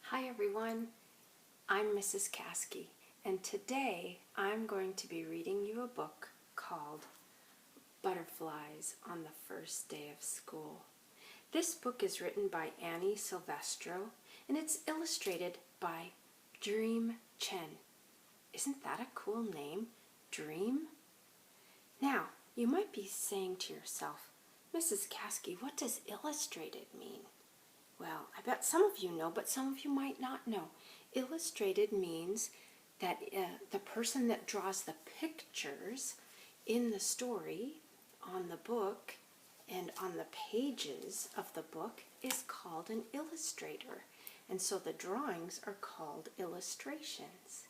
Hi everyone, I'm Mrs. Caskey, and today I'm going to be reading you a book called Butterflies on the First Day of School. This book is written by Annie Silvestro, and it's illustrated by Dream Chen. Isn't that a cool name, Dream? Now, you might be saying to yourself, Mrs. Caskey, what does illustrated mean? Well, I bet some of you know, but some of you might not know. Illustrated means that the person that draws the pictures in the story on the book and on the pages of the book is called an illustrator. And so the drawings are called illustrations.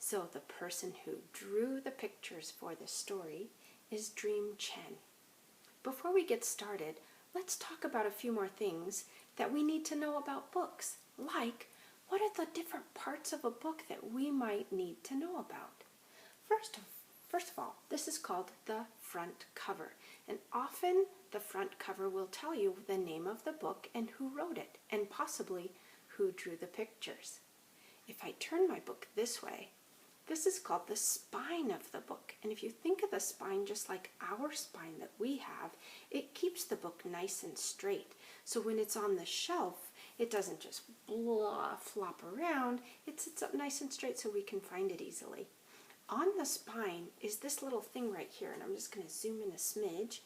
So the person who drew the pictures for the story is Dream Chen. Before we get started, let's talk about a few more things that we need to know about books, like what are the different parts of a book that we might need to know about. First of all, this is called the front cover, and often the front cover will tell you the name of the book and who wrote it, and possibly who drew the pictures. If I turn my book this way, this is called the spine of the book, and if you think of the spine just like our spine that we have, it keeps the book nice and straight. So when it's on the shelf, it doesn't just flop around, it sits up nice and straight so we can find it easily. On the spine is this little thing right here, and I'm just going to zoom in a smidge.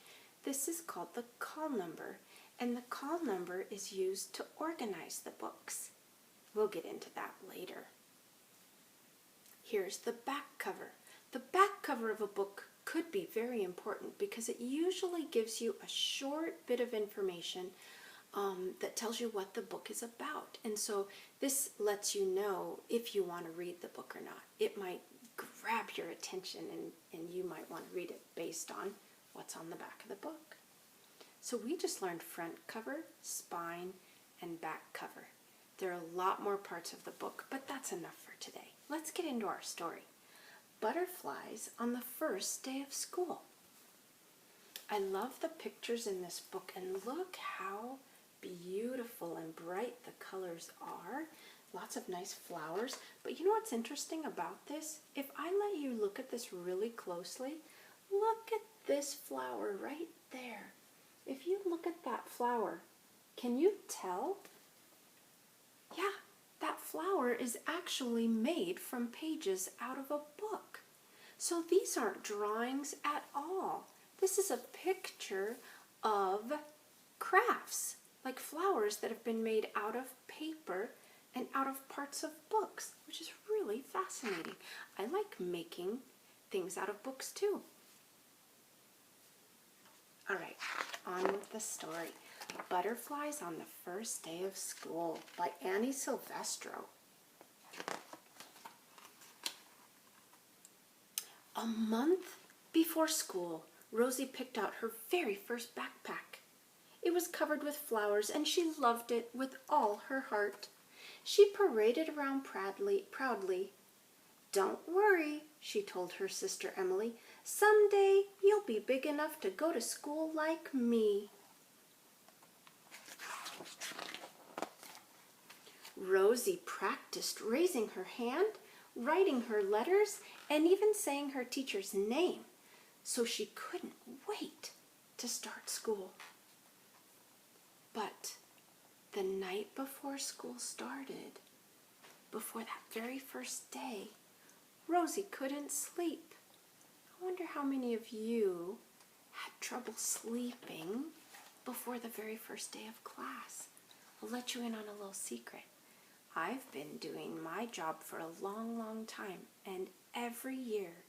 This is called the call number, and the call number is used to organize the books. We'll get into that later. Here's the back cover. The back cover of a book could be very important because it usually gives you a short bit of information that tells you what the book is about. And so this lets you know if you want to read the book or not. It might grab your attention and you might want to read it based on what's on the back of the book. So we just learned front cover, spine, and back cover. There are a lot more parts of the book, but that's enough for today. Let's get into our story. Butterflies on the first day of school. I love the pictures in this book, and look how beautiful and bright the colors are. Lots of nice flowers. But you know what's interesting about this? If I let you look at this really closely, look at this flower right there. If you look at that flower, can you tell? Yeah, that flower is actually made from pages out of a book. So these aren't drawings at all. This is a picture of crafts, like flowers that have been made out of paper and out of parts of books, which is really fascinating. I like making things out of books too. All right, on with the story. Butterflies on the First Day of School by Annie Silvestro. A month before school, Rosie picked out her very first backpack. It was covered with flowers, and she loved it with all her heart. She paraded around proudly. "Don't worry," she told her sister Emily. "Someday you'll be big enough to go to school like me." Rosie practiced raising her hand, writing her letters, and even saying her teacher's name, so she couldn't wait to start school. But the night before school started, before that very first day, Rosie couldn't sleep. I wonder how many of you had trouble sleeping before the very first day of class. I'll let you in on a little secret. I've been doing my job for a long, long time, and every year,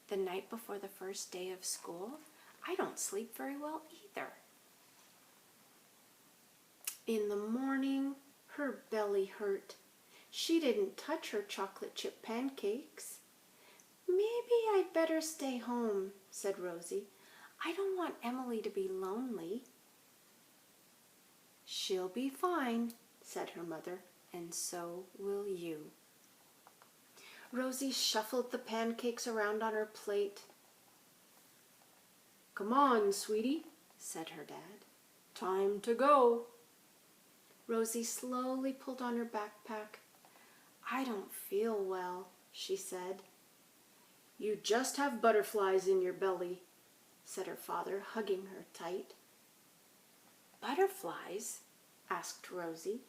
the night before the first day of school, I don't sleep very well either. In the morning, her belly hurt. She didn't touch her chocolate chip pancakes. "Maybe I'd better stay home," said Rosie. "I don't want Emily to be lonely." "She'll be fine," said her mother, "and so will you." Rosie shuffled the pancakes around on her plate. "Come on, sweetie," said her dad. "Time to go." Rosie slowly pulled on her backpack. "I don't feel well," she said. "You just have butterflies in your belly," said her father, hugging her tight. "Butterflies?" asked Rosie.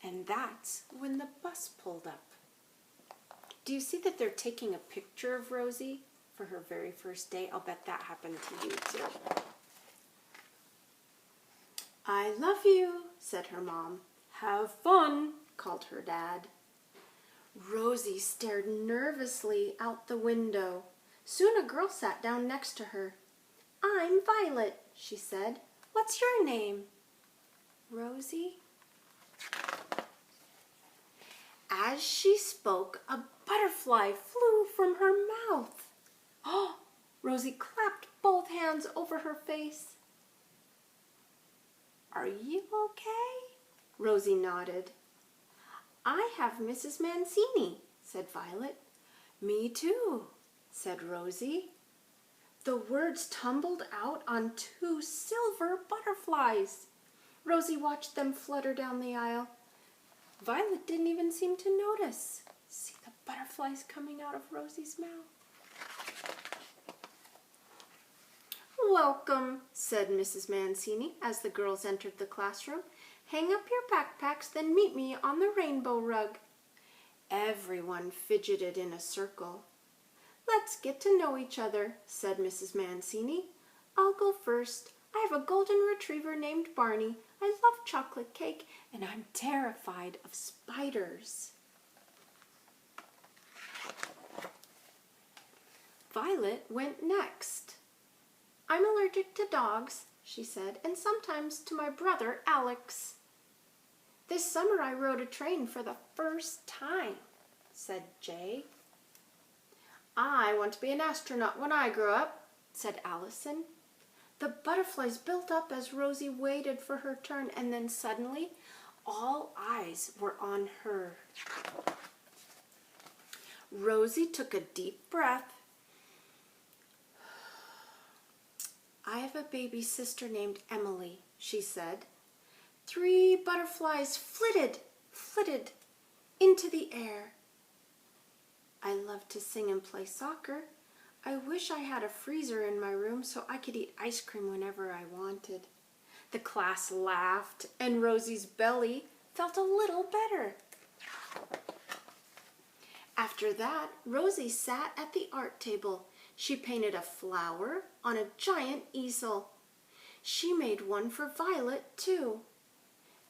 And that's when the bus pulled up. Do you see that they're taking a picture of Rosie for her very first day? I'll bet that happened to you too. "I love you," said her mom. "Have fun," called her dad. Rosie stared nervously out the window. Soon a girl sat down next to her. "I'm Violet," she said. "What's your name?" "Rosie." As she spoke, a butterfly flew from her mouth. Oh! Rosie clapped both hands over her face. "Are you okay?" Rosie nodded. "I have Mrs. Mancini," said Violet. "Me too," said Rosie. The words tumbled out on 2 silver butterflies. Rosie watched them flutter down the aisle. Violet didn't even seem to notice. See the butterflies coming out of Rosie's mouth. "Welcome," said Mrs. Mancini as the girls entered the classroom. "Hang up your backpacks, then meet me on the rainbow rug." Everyone fidgeted in a circle. "Let's get to know each other," said Mrs. Mancini. "I'll go first. I have a golden retriever named Barney. I love chocolate cake, and I'm terrified of spiders." Violet went next. "I'm allergic to dogs," she said, "and sometimes to my brother Alex." "This summer I rode a train for the first time," said Jay. "I want to be an astronaut when I grow up," said Allison. The butterflies built up as Rosie waited for her turn, and then suddenly all eyes were on her. Rosie took a deep breath. "I have a baby sister named Emily," she said. 3 butterflies flitted into the air. "I love to sing and play soccer. I wish I had a freezer in my room so I could eat ice cream whenever I wanted." The class laughed, and Rosie's belly felt a little better. After that, Rosie sat at the art table. She painted a flower on a giant easel. She made one for Violet, too.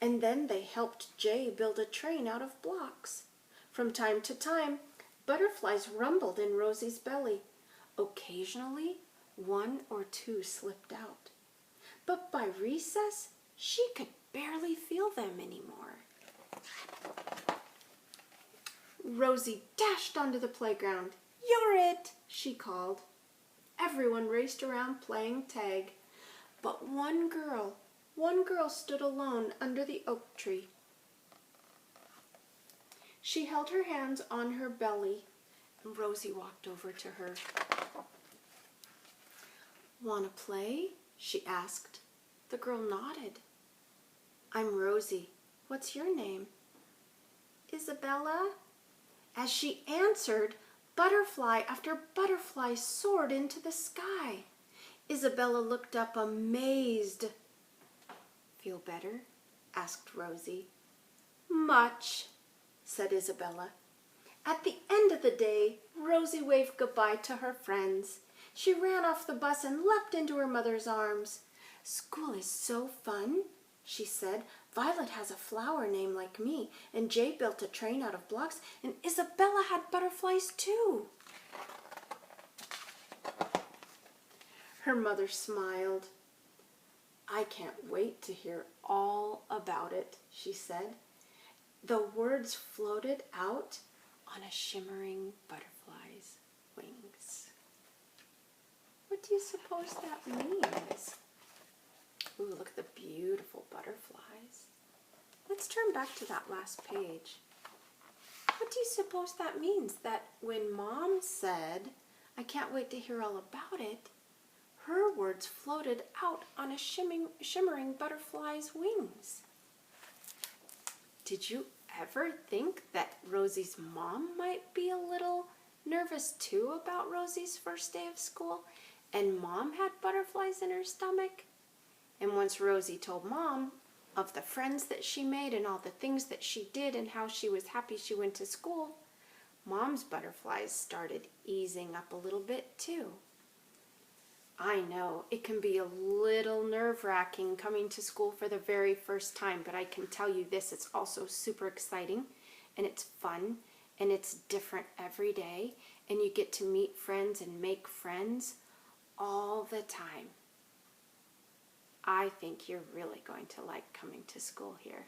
And then they helped Jay build a train out of blocks. From time to time, butterflies rumbled in Rosie's belly. Occasionally, 1 or 2 slipped out. But by recess, she could barely feel them anymore. Rosie dashed onto the playground. "You're it," she called. Everyone raced around playing tag. But one girl stood alone under the oak tree. She held her hands on her belly, and Rosie walked over to her. "Want to play?" she asked. The girl nodded. "I'm Rosie. What's your name?" "Isabella." As she answered, butterfly after butterfly soared into the sky. Isabella looked up amazed. "Feel better?" asked Rosie. "Much," said Isabella. At the end of the day, Rosie waved goodbye to her friends. She ran off the bus and leapt into her mother's arms. "School is so fun," she said. "Violet has a flower name like me, and Jay built a train out of blocks, and Isabella had butterflies too." Her mother smiled. "I can't wait to hear all about it," she said. The words floated out on a shimmering butterfly's wings. What do you suppose that means? Ooh, look at the beautiful butterflies. Let's turn back to that last page. What do you suppose that means? That when Mom said, "I can't wait to hear all about it," her words floated out on a shimmering butterfly's wings. did you ever think that Rosie's mom might be a little nervous too about Rosie's first day of school? And Mom had butterflies in her stomach? And once Rosie told Mom of the friends that she made and all the things that she did and how she was happy she went to school, Mom's butterflies started easing up a little bit too. I know it can be a little nerve-wracking coming to school for the very first time, but I can tell you this, it's also super exciting and it's fun and it's different every day, and you get to meet friends and make friends all the time. I think you're really going to like coming to school here.